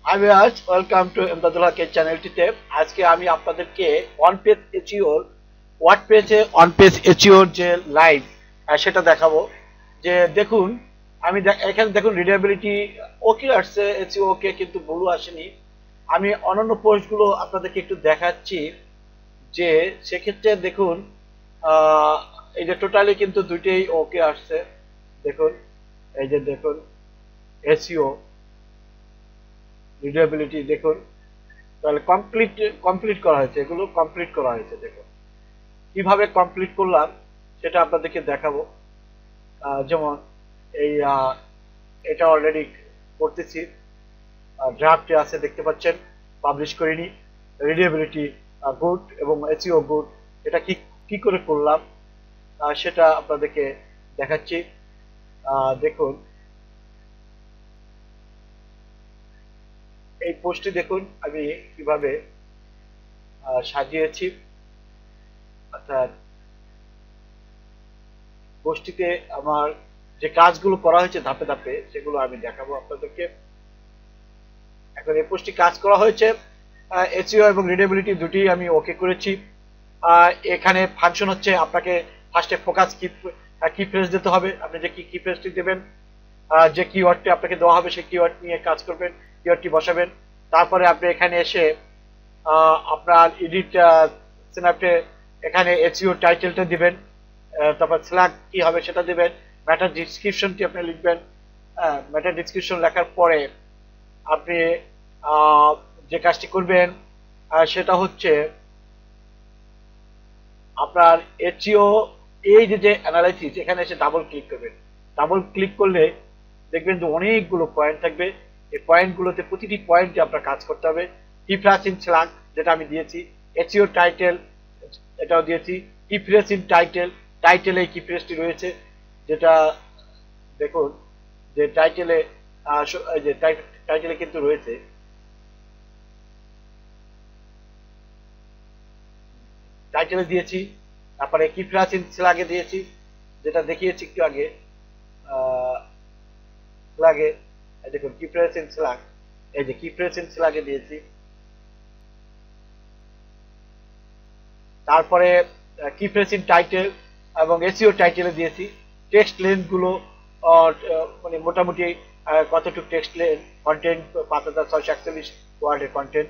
Hi viewers, welcome to Emdadul হকের চ্যানেলটিতে। আজকে আমি আপনাদেরকে ওয়ান পেজ এসইওর ওয়ার্ডপ্রেসে ওয়ান পেজ এসইওর যে লাইভ সেটা দেখাবো। যে দেখুন, আমি এখানে দেখুন রিডেবিলিটি ওকে আসছে, এসইও ওকে, কিন্তু ব্লু আসেনি। আমি অন্যান্য পোস্টগুলো আপনাদেরকে একটু দেখাচ্ছি। যে সেক্ষেত্রে দেখুন, এই যে টোটালি কিন্তু দুইটাই ওকে আসছে। দেখুন, এই যে দেখুন এসইও রিডেবিলিটি দেখুন, তাহলে কমপ্লিট করা হয়েছে, এগুলো কমপ্লিট করা হয়েছে। দেখুন কিভাবে কমপ্লিট করলাম সেটা আপনাদেরকে দেখাবো। যেমন এই এটা অলরেডি করতেছি, ড্রাফটে আছে দেখতে পাচ্ছেন, পাবলিশ করিনি। রিডেবিলিটি গুড এবং এসইও গুড, এটা কি কি করে করলাম সেটা আপনাদেরকে দেখাচ্ছি। দেখুন এই পোস্টটি দেখুন আমি কিভাবে সাজিয়েছি। অর্থাৎ পোস্টটিতে আমার যে কাজগুলো করা হয়েছে ধাপে ধাপে, সেগুলো আমি দেখাবো আপনাদেরকে। এখন এই পোস্টটি কাজ করা হয়েছে, এসইও এবং রিডেবিলিটি দুটি আমি ওকে করেছি। এখানে ফাংশন হচ্ছে আপনাকে ফার্স্টে ফোকাস কি ফ্রেজ দিতে হবে। আপনি যে কি ফ্রেজটি দেবেন, যে কিওয়ার্ডটি আপনাকে দেওয়া হবে সেই কিওয়ার্ড নিয়ে কাজ করবেন, কিওয়ার্ডটি বসাবেন। তারপরে আপনি এখানে এসে আপনার এডিট সিনাপটে এখানে এসইও টাইটেলটা দিবেন, তারপর স্ল্যাগ কি হবে সেটা দিবেন, ম্যাটার ডিসক্রিপশনটি আপনি লিখবেন। ম্যাটার ডিসক্রিপশন লেখার পরে আপনি যে কাজটি করবেন সেটা হচ্ছে আপনার এসইও এই যে অ্যানালাইসিস, এখানে এসে ডাবল ক্লিক করবেন। ডাবল ক্লিক করলে দেখবেন যে অনেকগুলো পয়েন্ট থাকবে। এই পয়েন্টগুলোতে প্রতিটি পয়েন্টে আপনার কাজ করতে হবে। কি ফ্রেজ ইন স্ল্যাগ যেটা আমি দিয়েছি, এসইও টাইটেল এটাও দিয়েছি। কি ফ্রেজ ইন টাইটেল, টাইটেলে কি ফ্রেজটি রয়েছে, যেটা দেখুন যে টাইটেলে যে টাইটেলে কিন্তু রয়েছে। টাইটেলে দিয়েছি, তারপরে কি ফ্রেজ ইন স্ল্যাগে দিয়েছি, যেটা দেখিয়েছি একটু আগে। স্ল্যাগে দেখুন কি ফ্রেজ ইন স্ল্যাগ, এই যে কি ফ্রেজ ইন স্ল্যাগে দিয়েছি। তারপরে কি ফ্রেজ ইন টাইটেল এবং এসইও টাইটেলে দিয়েছি। টেক্সট লেন্থ গুলো মানে মোটামুটি কতটুকু টেক্সট লেন্থ, কন্টেন্ট 5641 ওয়ার্ডের কন্টেন্ট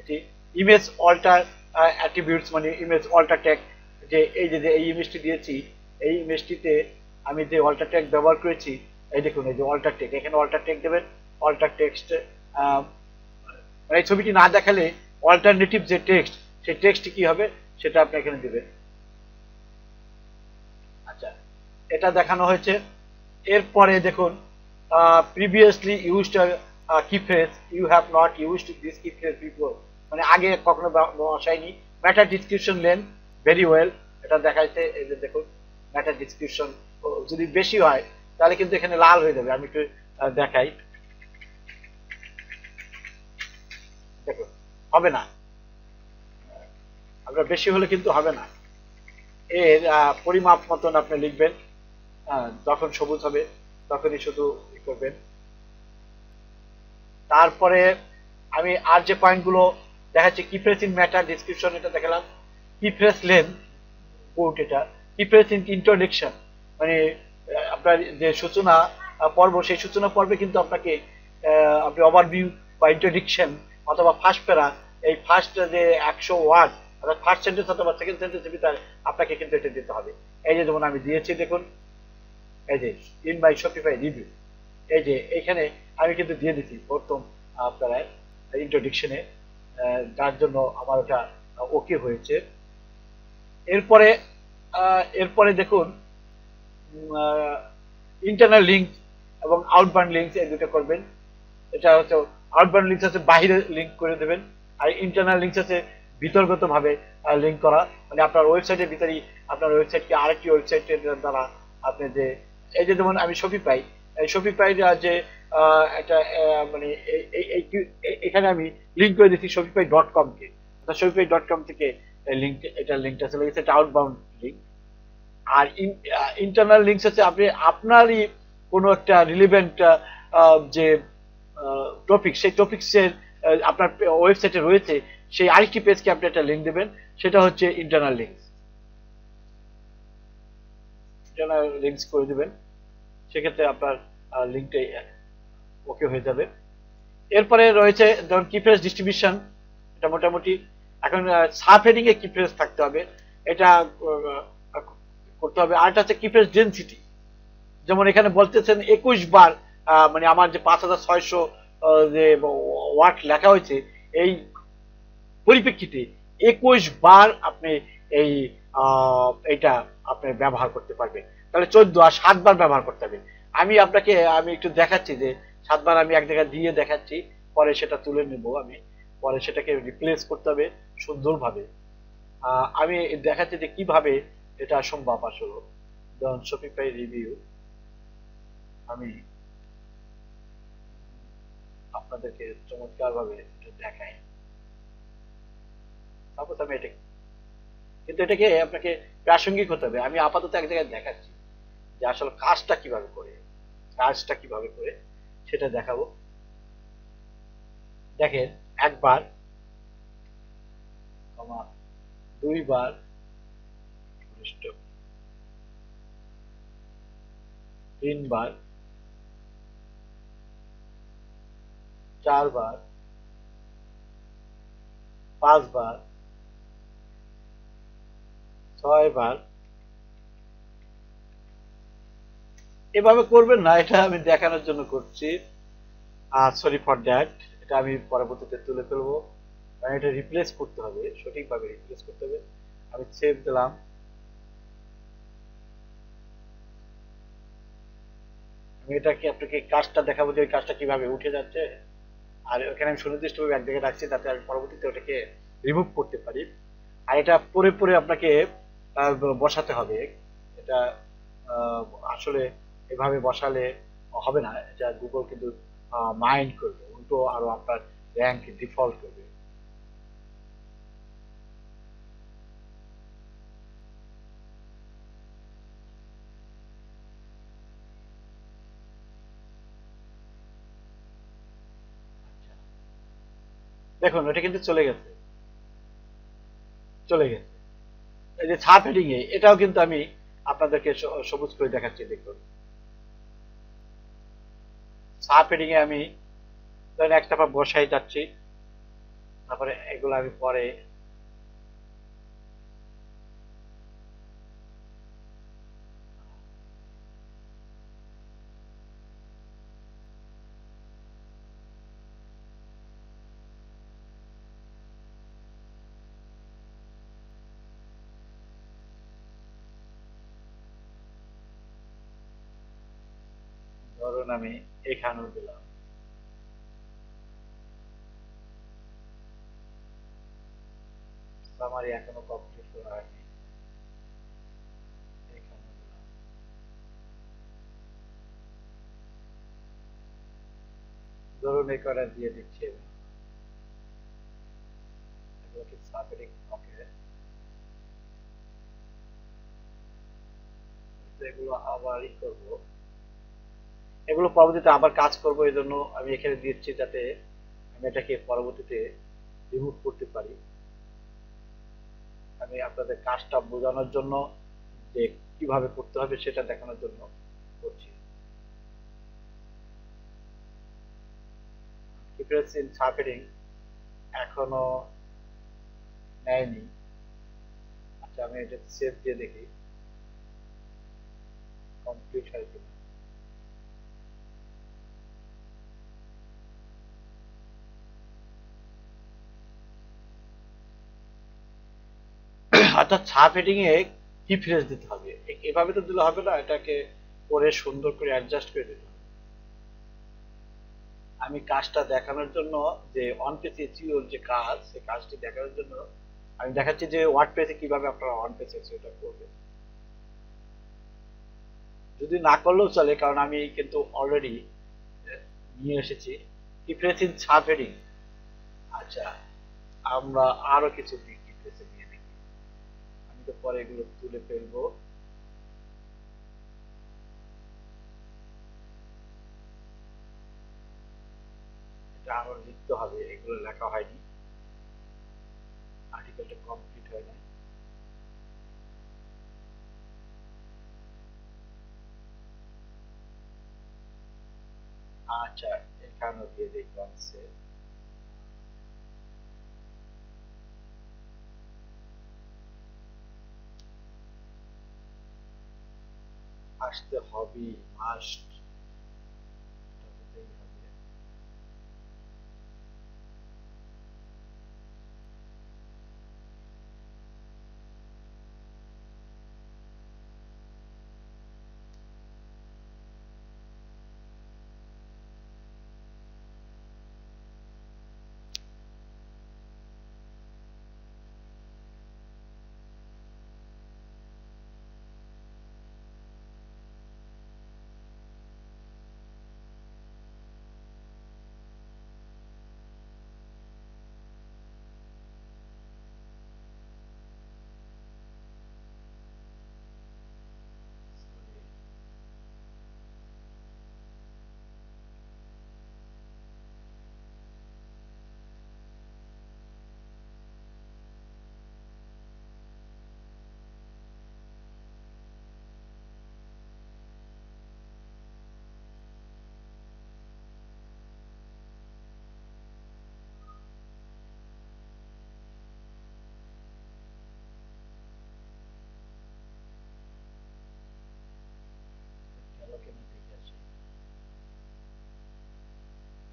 এটি। ইমেজ অল্টার অ্যাট্রিবিউটস মানে ইমেজ অল্টার ট্যাগ, যে এই যে এই ইমেজটি দিয়েছি, এই ইমেজটিতে আমি যে অল্টার ট্যাগ ব্যবহার করেছি, এই দেখুন এই যে অল্টার ট্যাগ, এখানে অল্টার ট্যাগ দেবেন। অল্টার টেক্সট মানে এই ছবিটি না দেখালে অল্টারনেটিভ যে টেক্সট, সেই টেক্সট কি হবে সেটা আপনি এখানে দিবেন। আচ্ছা, এটা দেখানো হয়েছে। এরপরে দেখুন previously used key phrase, you have not used this key phrase before, মানে আগে কখনো বসাইনি। Meta description length very well, এটা দেখাইছে। এই যে দেখুন ম্যাটার ডিসক্রিপশন যদি বেশি হয় তাহলে কিন্তু এখানে লাল হয়ে যাবে। আমি একটু দেখাই, দেখুন হবে না, আপনার বেশি হলে কিন্তু হবে না। এর পরিমাপ মতন আপনি লিখবেন, যখন সবুজ হবে তখনই শুধু ই করবেন। তারপরে আমি আর যে পয়েন্টগুলো দেখাচ্ছি, কি ফ্রেজ ইন ম্যাটার ডিসক্রিপশন এটা দেখালাম। কি ফ্রেজ লেন কোড, এটা কি ফ্রেজ ইন ইন্ট্রোডাকশন, মানে আপনার যে সূচনা পর্ব, সেই সূচনা পর্বে কিন্তু আপনাকে আপনি ওভারভিউ বা ইন্ট্রোডাকশন অথবা ফার্স্ট প্যারা, এই ফার্স্ট যে 100 ওয়ার্ড অর্থাৎ ফার্স্ট সেন্টেন্স অথবা সেকেন্ড সেন্টেন্সের ভিতরে আপনাকে কিন্তু এটা দিতে হবে। এই যে যেমন আমি দিয়েছি দেখুন, এই যে ইন মাই শপিফাই রিভিউ, এই যে এখানে আমি কিন্তু দিয়ে দিচ্ছি প্রথম আপনারা ইন্ট্রোডাকশনে, যার জন্য আমার ওটা ওকে হয়েছে। এরপরে এরপরে দেখুন ইন্টারনাল লিঙ্ক এবং আউটবাউন্ড লিঙ্কস এই দুটো করবেন। এটা হচ্ছে আউটবাউন্ড লিঙ্কস হচ্ছে বাইরে লিঙ্ক করে দেবেন, আর ইন্টারনাল লিঙ্কস হচ্ছে ভিতরগত ভাবে লিঙ্ক করা, মানে আপনার ওয়েবসাইটের ভিতরেই আপনার ওয়েবসাইটকে আরেকটি ওয়েবসাইটের দ্বারা আপনি যে এই যে যেমন আমি শপিফাই, এই শপিফাই যে একটা মানে এখানে আমি লিঙ্ক করে দিচ্ছি shopify.com কে, shopify.com থেকে লিঙ্ক, এটা লিঙ্কটা চলে গেছে, এটা আউটবাউন্ড লিঙ্ক। আর ইন্টারনাল লিঙ্কস হচ্ছে আপনি আপনারই কোনো একটা রিলেভেন্ট যে টপিক, সেই টপিক্সের আপনার ওয়েবসাইটে রয়েছে, সেই আরেকটি পেজকে আপনি একটা লিঙ্ক দেবেন, সেটা হচ্ছে ইন্টারনাল লিঙ্ক। ইন্টারনাল লিঙ্কস করে দিবেন, সেক্ষেত্রে আপনার লিঙ্কটাই ওকে হয়ে যাবে। এরপরে রয়েছে ধরুন কি ফ্রেজ ডিস্ট্রিবিউশন, এটা মোটামুটি এখন সাব হেডিং এ কি ফ্রেজ থাকতে হবে, এটা করতে হবে। আরেকটা হচ্ছে কি ফ্রেজ ডেনসিটি, যেমন এখানে বলতেছেন 21 বার, মানে আমার যে 5600 যে ওয়ার্ড লেখা হয়েছে, এই পরিপ্রেক্ষিতে 21 বার আপনি এই এটা আপনি ব্যবহার করতে পারবেন। তাহলে 14 আর 7 বার ব্যবহার করতে হবে। আমি একটু দেখাচ্ছি যে 7 বার আমি এক জায়গায় দিয়ে দেখাচ্ছি, পরে সেটা তুলে নেব আমি, পরে সেটাকে রিপ্লেস করতে হবে সুন্দরভাবে। আমি দেখাচ্ছি যে কিভাবে এটা সম্ভব আসলে। যেমন শপিফাই রিভিউ আমি আপনাদেরকে চমৎকার ভাবে দেখাই। সাপোজ আমি এটা, কিন্তু এটাকে আপনাকে প্রাসঙ্গিক হতে হবে। আমি আপাতত এক জায়গায় দেখাচ্ছি যে আসলে কাজটা কিভাবে করে সেটা দেখাবো। দেখেন, একবার, দুইবার, তিনবার, চারবার, পাঁচবার, ছয়বার। এভাবে করবেন না, এটা আমি দেখানোর জন্য করছি। সরি ফর দ্যাট, এটা আমি পরবর্তীতে তুলে ফেলবো, কারণ এটা রিপ্লেস করতে হবে, সঠিকভাবে রিপ্লেস করতে হবে। আমি সেভ দিলাম। আমি এটাকে আপনাকে কাজটা দেখাবো যে ওই কাজটা কিভাবে উঠে যাচ্ছে। আর ওখানে আমি সুনির্দিষ্টভাবে এক জায়গায় রাখছি, যাতে আমি পরবর্তীতে ওটাকে রিমুভ করতে পারি। আর এটা পরে পরে আপনাকে বসাতে হবে। এটা আহ, আসলে এভাবে বসালে হবে না, এটা গুগল কিন্তু মাইন্ড করবে, উল্টো আরো আপনার র্যাঙ্ক ডিফল্ট করবে। দেখুন এটা কিন্তু চলে গেছে। এই যে সাব হেডিং এ এটাও কিন্তু আমি আপনাদেরকে সবুজ করে দেখাচ্ছি। দেখুন, সাব হেডিং এ আমি ধরেন একটা বসাই যাচ্ছি, তারপরে এগুলো আমি পরে ধরুন আমি এখানেও দিলাম। সামারি এখনো কমপ্লিট করা হয়নি, এখানেও দিলাম। ধরুন এই কটা দিয়ে দিচ্ছি আমি। এগুলোকে সাব হেডিং, ওকে। এগুলো আবার করবো, এগুলো পরবর্তীতে আবার কাজ করব, এই জন্য আমি এখানে দিচ্ছি যাতে আমি এটাকে পরবর্তীতে রিমুভ করতে পারি। আমি আপনাদের কাজটা বোঝানোর জন্য, যে কিভাবে করতে হবে সেটা দেখানোর জন্য করছি। ডিফারেন্স ইন সাবহেডিং এখনো নেয়নি। আচ্ছা, আমি এটা সেভ দিয়ে দেখি কমপ্লিট হয় কিনা। অর্থাৎ সাব হেডিং এ কি ফ্রেজ দিতে হবে, এভাবে তো দিলে হবে না, এটাকে করে সুন্দর করে অ্যাডজাস্ট করে দিতে হবে। আমি কাজটা দেখানোর জন্য, যে অন পেজ এসইও যে কাজ, সেই কাজটি দেখানোর জন্য আমি দেখাচ্ছি যে ওয়ার্ডপ্রেসে কিভাবে আপনারা অন পেজ এসইওটা করবেন। যদি না করলেও চলে, কারণ আমি কিন্তু অলরেডি নিয়ে এসেছি ডিফারেন্স ইন সাব হেডিং। আচ্ছা, আমরা আরো কিছু ডিফারেন্সে নিয়ে দেখি। আমি তো পরে এগুলো তুলে ফেলবো। আরো লিখতে হবে, এগুলো লেখা হয়নি, আর্টিকেলটা কমপ্লিট হয় না। আচ্ছা, এখানেও দিয়ে দিই কনসেপ্ট। আসতে হবে, মাস্ট হতেই হবে।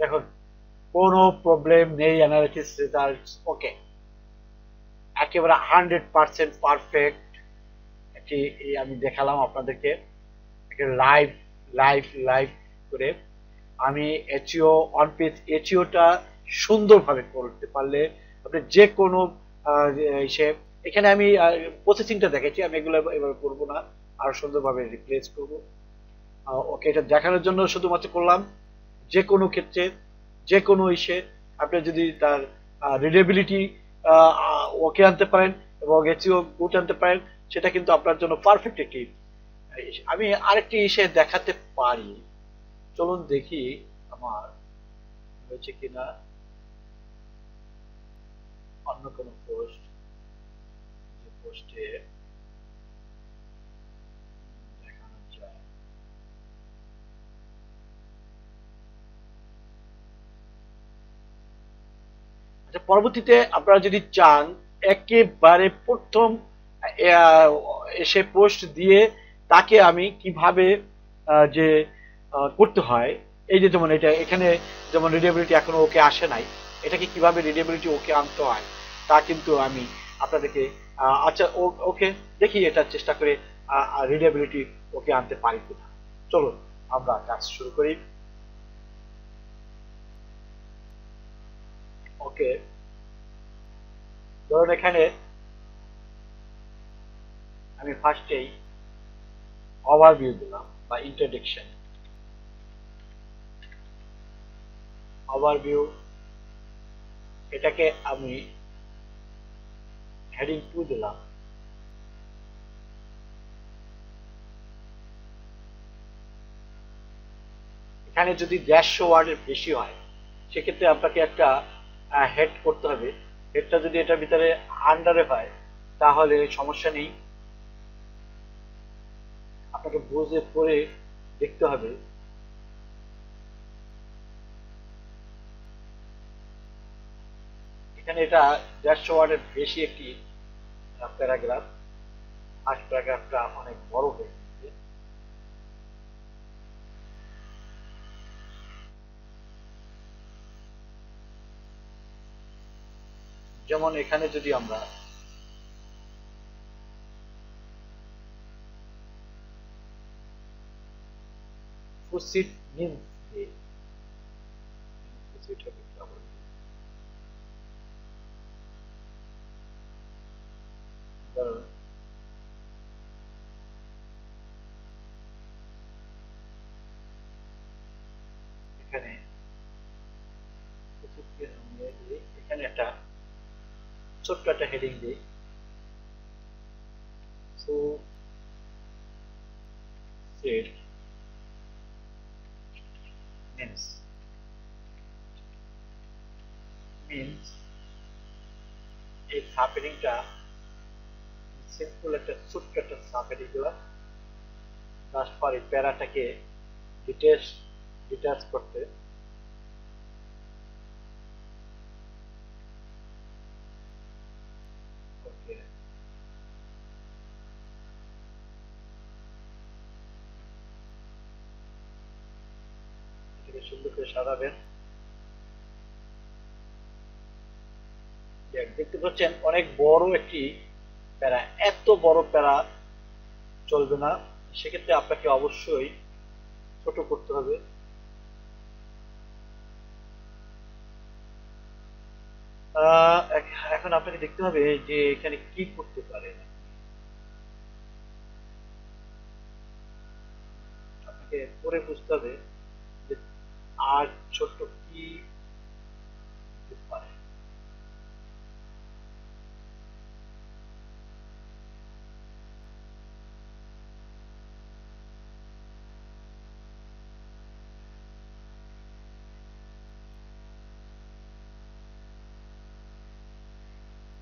দেখুন, কোনো প্রবলেম নেই, অ্যানালিসিস রেজাল্টস ওকে, একেবারে 100% পারফেক্ট। একটি আমি দেখালাম আপনাদেরকে লাইভ লাইভ লাইভ করে। আমি এচিও অন পেজ এচিওটা সুন্দরভাবে করতে পারলে আপনি যে কোনো সে এখানে আমি প্রসেসিংটা দেখেছি, আমি এগুলো এবার করবো না, আরো সুন্দরভাবে রিপ্লেস করবো। ওকে, এটা দেখানোর জন্য শুধুমাত্র করলাম। যে কোনো ক্ষেত্রে যে কোনো ইসে আপনি যদি তার রিডেবিলিটি ওকে আনতে পারেন এবং এসইও গুড আনতে পারেন, সেটা কিন্তু আপনার জন্য পারফেক্ট একটি আমি আরেকটি ইসে দেখাতে পারি। চলুন দেখি আমার হয়েছে কিনা অন্য কোনো পোস্ট, যে পোস্টে দেখানো যায়। আচ্ছা, পরবর্তীতে আপনারা যদি চান একেবারে প্রথম এসে পোস্ট দিয়ে তাকে আমি কিভাবে যে করতে হয়, এই যে যেমন এটা এখানে যেমন রিডেবিলিটি এখনো ওকে আসে নাই, এটাকে কিভাবে রিডেবিলিটি ওকে আনতে হয় তা কিন্তু আমি আপনাদেরকে আচ্ছা ওকে দেখি এটা চেষ্টা করে রিডেবিলিটি ওকে আনতে পারি কিনা। চলুন আমরা কাজ শুরু করি। ওকে, ধরুন এখানে আমি ফার্স্টেই ওভারভিউ দিলাম বা ইন্ট্রোডাকশন। ওভারভিউ, এটাকে আমি হেডিং 2 দিলাম। এখানে যদি 150 ওয়ার্ডের বেশি হয় সেক্ষেত্রে আপনাকে একটা হেড করতে হবে। হেডটা যদি এটার ভিতরে আন্ডারে হয় তাহলে সমস্যা নেই, আপনাকে বুঝে পড়ে দেখতে হবে। এখানে এটা 150 ওয়ার্ডের বেশি একটি প্যারাগ্রাফ, ফার্স্ট প্যারাগ্রাফটা অনেক বড় হয়ে গেছে। যেমন এখানে যদি আমরা প্রসিড মিনস দিই, প্রসিড হবে double, ধরুন এখানে এখানে একটা ছোট্ট একটা হেডিং দিই, প্রসিড মিনস। মিনস এই সাবহেডিংটা সিম্পল একটা ছোট্ট একটা সাবহেডিং দিলাম জাস্ট ফর এই প্যারাটাকে ডিটাচ করতে। ওকে, এটাকে সুন্দর করে সাজাবেন। দেখতে পাচ্ছেন অনেক বড় একটি প্যারা, এত বড় প্যারা চলবে না, সেক্ষেত্রে আপনাকে অবশ্যই ছোট করতে হবে। এখন আপনাকে দেখতে হবে যে এখানে কি করতে পারেন। আপনাকে পরে বুঝতে হবে যে আর ছোট্ট কি করতে পারে।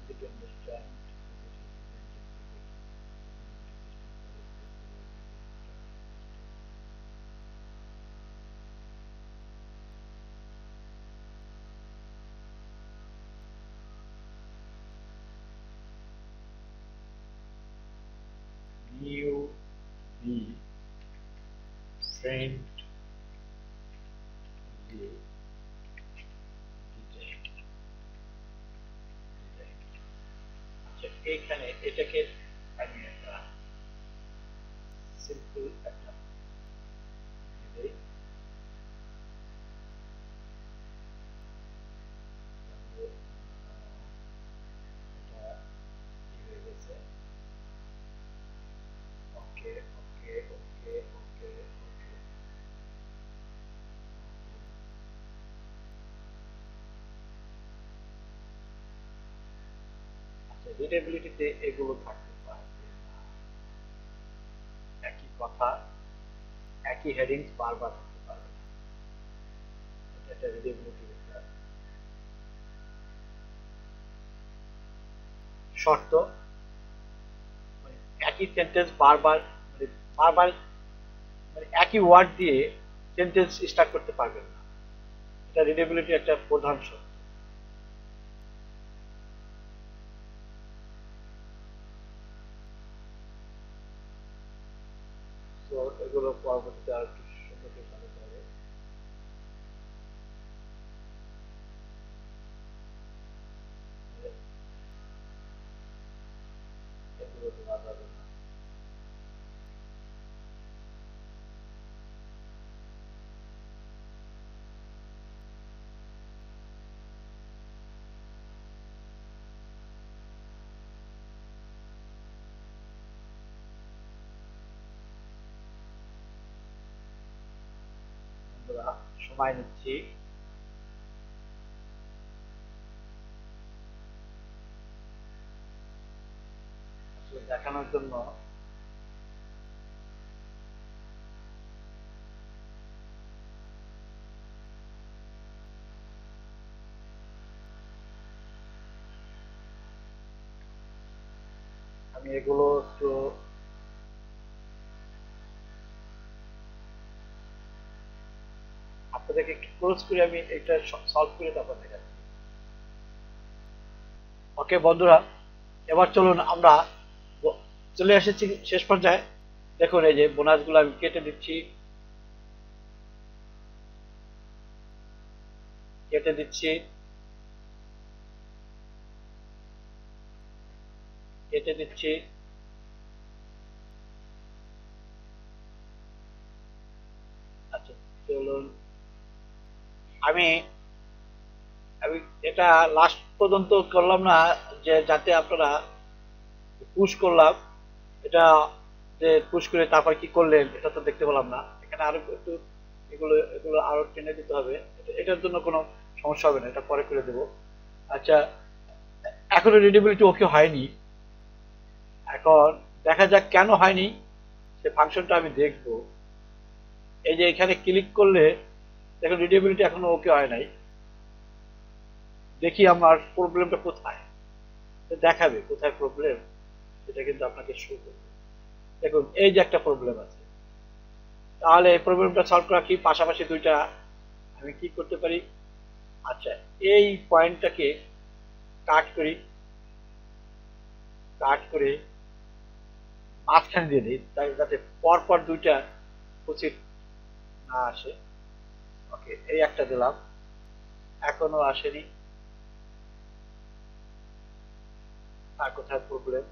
Did you understand? New B friend the design. আচ্ছা, এইখানে এটাকে আমি একটা সিম্পল একটা দেই। এটা কি হয়ে গেছে? ওকে ওকে ওকে ওকে ওকে। আচ্ছা, রিডেবিলিটিতে এগুলো থাকতে পারবে না। একই কথা, একই হেডিংস বারবার থাকতে পারবে না। এটা একটা রিডেবিলিটির একটা শর্ত। মানে একই সেন্টেন্স বারবার, মানে বারবার, মানে একই ওয়ার্ড দিয়ে সেন্টেন্স স্টার্ট করতে পারবেন না। এটা রিডেবিলিটির একটা প্রধান শর্ত। তো এগুলো পরবর্তীতে আর একটু সুন্দর করে সাজাতে হবে। এগুলো দেওয়া যাবে না। বন্ধুরা, সময় নিচ্ছি। আসলে দেখানোর জন্য আমি এগুলো একটু আপনাদেরকে একটু ক্লোজ করে আমি এটা সলভ করে তারপর দেখাচ্ছি। ওকে বন্ধুরা, এবার চলুন আমরা চলে এসেছি শেষ পর্যায়ে। দেখুন এই যে বোনাসগুলো আমি কেটে দিচ্ছি, কেটে দিচ্ছি, কেটে দিচ্ছি। আচ্ছা, চলুন আমি আমি এটা লাস্ট পর্যন্ত করলাম না, যে যাতে আপনারা পুশ করলাম এটা, যে পুশ করে তারপর কি করলেন এটা তো দেখতে পেলাম না। এখানে আরো একটু এগুলো এগুলো আরো টেনে দিতে হবে। এটার জন্য কোনো সমস্যা হবে না, এটা পরে করে দেব। আচ্ছা, এখনো রিডেবিলিটি ওকে হয়নি। এখন দেখা যাক কেন হয়নি, সে ফাংশনটা আমি দেখব। এই যে এখানে ক্লিক করলে দেখুন রিডেবিলিটি এখনো ওকে হয় নাই। দেখি আমার প্রবলেমটা কোথায়, দেখাবে কোথায় প্রবলেম, এটা কিন্তু আপনাকে শো করবে। দেখুন এই যে একটা প্রবলেম আছে, তাহলে এই প্রবলেমটা সলভ করা কি, পাশাপাশি দুইটা আমি কি করতে পারি, আচ্ছা এই পয়েন্টটাকে কাট করি, কাট করে মাঝখানে দিয়ে দিই, তাই যাতে পরপর দুইটা উচিত না আসে। ওকে, এই একটা দিলাম, এখনো আসেনি, আর কোথায় প্রবলেম,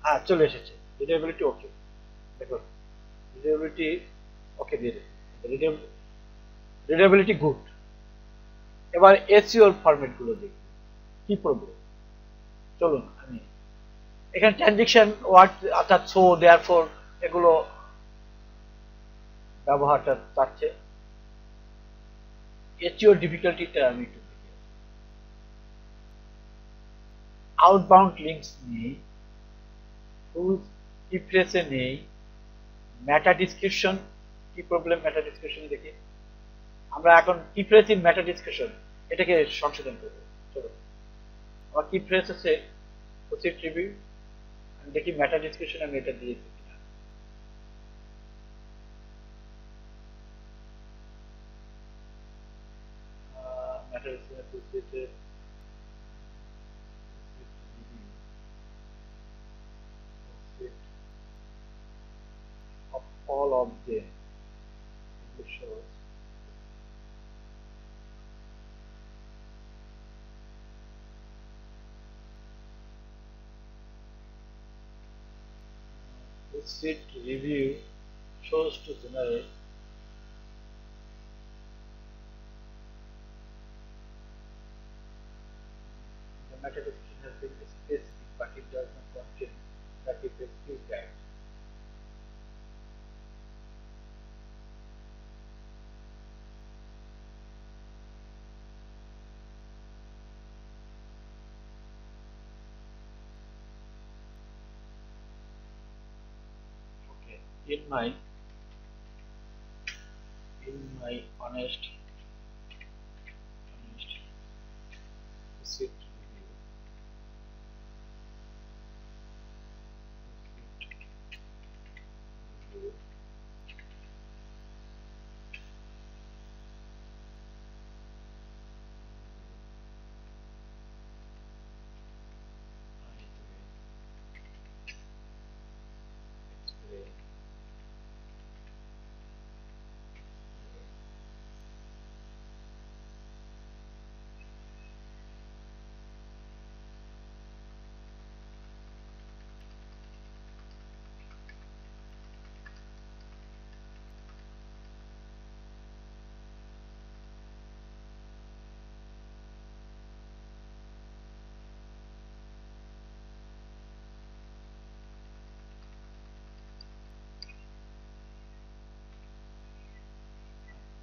হ্যাঁ চলে এসেছে, রিডেবিলিটি ওকে। দেখুন রিডেবিলিটি ওকে দিয়ে দিই, রিডেবিলিটি গুড। এবার এসইওর ফরম্যাট গুলো দেখি কি প্রবলেম। চলুন আমি এখানে ট্রানজেকশন ওয়ার্ড অর্থাৎ সো দেয়ারফর এগুলো ব্যবহারটা চাচ্ছে। এসইওর ডিফিকাল্টিটা আমি একটু দেখি। আউটবাউন্ড লিঙ্কস নেই, টুলস কিফ্রেজে নেই, মেটা ডিসক্রিপশন কি প্রবলেম, মেটা ডিসক্রিপশন দেখি। আমরা এখন কিফ্রেজ ইন মেটা ডিসক্রিপশন এটাকে সংশোধন করব। চলো আমার কিফ্রেজ আছে প্রসিড রিভিউ, আমি দেখি মেটা ডিসক্রিপশন আমি এটা দিয়েছি কিনা। Meta description proceed of all of them it shows visit review shows to generate the meta description has been specific but it does not contain the effective guide. Okay, in my honest visit review,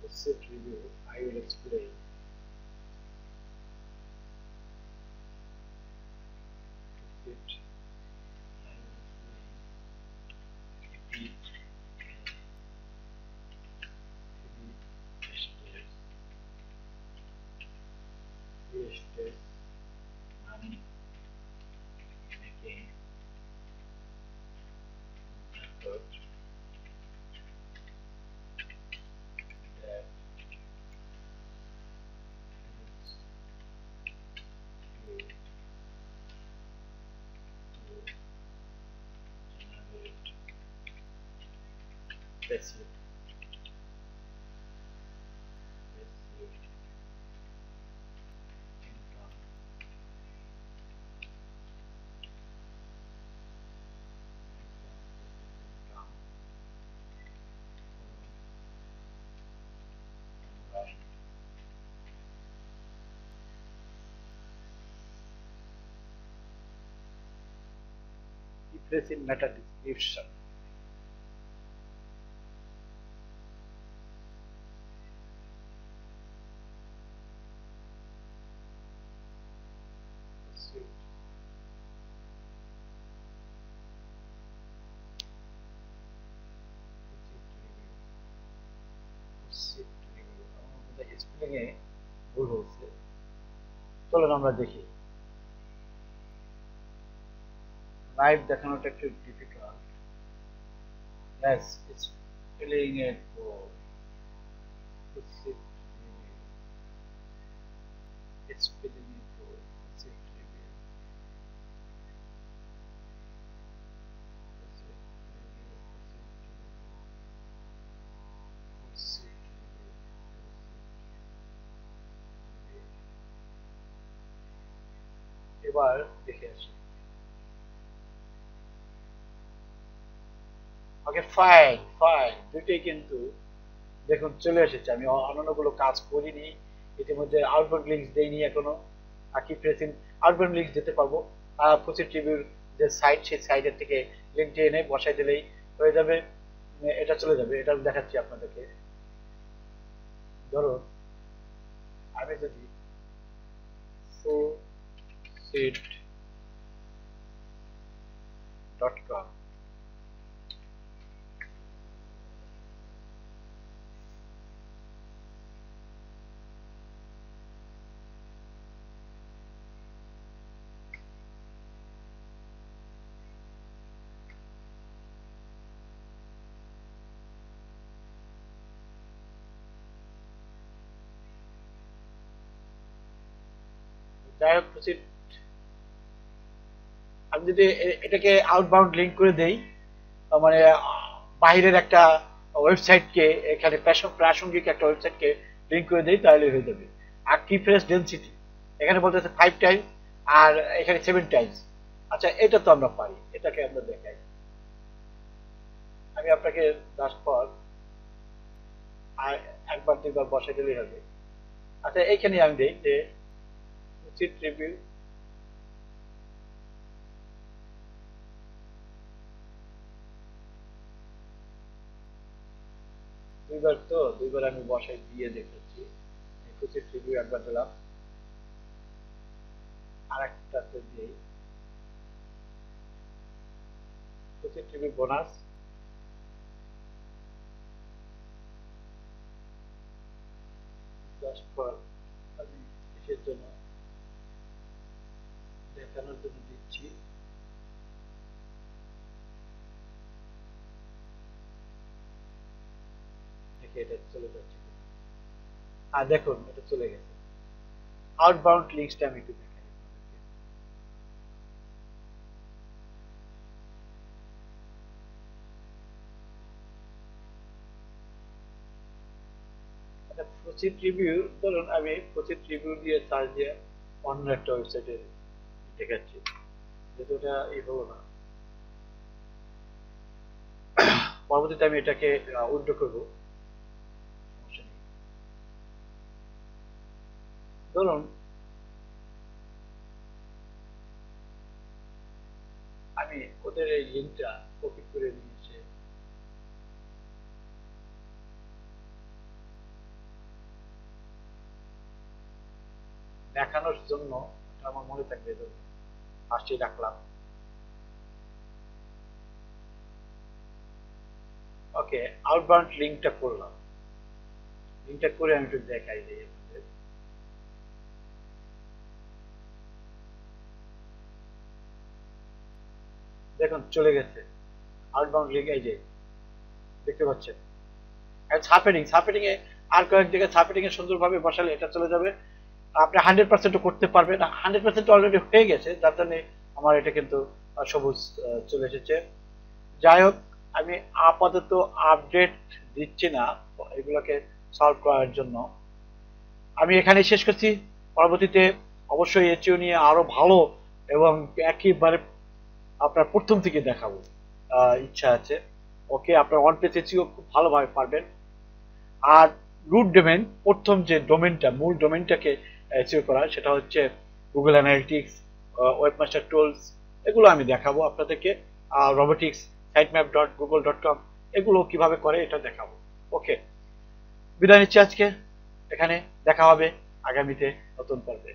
explain visit review, I will explain visit, I will explain repeat wasted money making method that helps you to generate passive income income online. Replace in meta description. স্পেলিংয়ে ভুল হয়েছে। চলুন আমরা দেখি। Live দেখানোটা একটু difficult. Yes, spelling it for spelling it for এবার দেখে আসি। ওকে, fine fine, দুটোই কিন্তু দেখুন চলে এসেছে। আমি অন্যান্যগুলো কাজ করিনি ইতিমধ্যে, আউটবাউন্ড লিঙ্কস দেইনি এখনো। কি প্রেসিং আউটবাউন্ড লিঙ্কস দিতে পারবো। পঁচিশ টিভির যে সাইট, সেই সাইটের থেকে লিঙ্কটি এনে বসাই দিলেই হয়ে যাবে। এটা চলে যাবে। এটা দেখাচ্ছি আপনাদেরকে। ধরুন আমি যদি foodseed.com যাই হোক, প্রসিড। আমি যদি এটাকে আউটবাউন্ড লিঙ্ক করে দেই, মানে বাইরের একটা ওয়েবসাইটকে এখানে প্রাসঙ্গিক একটা ওয়েবসাইটকে লিঙ্ক করে দেই, তাহলে হয়ে যাবে। আর কি ফ্রেশ ডেনসিটি এখানে বলতেছে 5 টাইমস, আর এখানে 7 টাইমস। আচ্ছা, এটা তো আমরা পারি, এটাকে আমরা দেখাই। আমি আপনাকে জাস্ট ফর আর একবার দুইবার বসাই দিলেই হবে। আচ্ছা, এইখানে আমি দিই যে উচিত রিভিউ দুইবার, তো দুইবার আমি বসাই দিয়ে দেখাচ্ছি। উচিত রিভিউ একবার দিলাম, আর একটাতে দিই উচিত রিভিউ বোনাস। জাস্ট ফর আমি কিসের জন্য দেখানোর জন্য দিচ্ছি। দেখে এটা চলে যাচ্ছে। আর দেখুন এটা চলে গেছে। আউটবাউন্ড লিঙ্কসটা আমি একটু দেখাই আপনাদেরকে। প্রসিড রিভিউ, ধরুন আমি প্রসিড রিভিউ দিয়ে সার্চ দিয়ে অন্য একটা ওয়েবসাইটে দেখাচ্ছি, যেহেতু এটা এই হলো না। পরবর্তীতে আমি এটাকে উইন্ডো করবো, সমস্যা নেই। ধরুন আমি ওদের এই লিঙ্কটা কপি করে নিয়েছি, দেখানোর জন্য আমার মনে থাকবে, ফার্স্টে রাখলাম। ওকে, আউটবাউন্ড লিঙ্কটা করলাম। লিঙ্কটা করে আমি একটু দেখাই দিই আপনাদের। দেখুন চলে গেছে আউটবাউন্ড লিঙ্ক, এই যে দেখতে পাচ্ছেন। সাপেটিং এ আর কয়েক জায়গায় সাপেটিং এ সুন্দরভাবে বসালে এটা চলে যাবে। আপনি 100% করতে পারবেন, 100% অলরেডি হয়ে গেছে, যার জন্য আমার এটা কিন্তু সবুজ চলে এসেছে। যাই হোক, আমি আপাতত আপডেট দিচ্ছি না এগুলোকে সলভ করার জন্য। আমি এখানে শেষ করছি। পরবর্তীতে অবশ্যই এসইও নিয়ে আরো ভালো এবং একেবারে আপনার প্রথম থেকে দেখাবো, ইচ্ছা আছে। ওকে, আপনার ওয়ান পেজ এসইও খুব ভালোভাবে পারবেন। আর রুট ডোমেন, প্রথম যে ডোমেনটা, মূল ডোমেনটাকে এসইও করা, সেটা হচ্ছে গুগল অ্যানালিটিক্স, ওয়েবমাস্টার টুলস, এগুলো আমি দেখাবো আপনাদেরকে। রোবোটিক্স, sitemap.google.com, এগুলো কিভাবে করে এটা দেখাবো। ওকে, বিদায় নিচ্ছি আজকে এখানে। দেখা হবে আগামীতে নতুন পর্বে।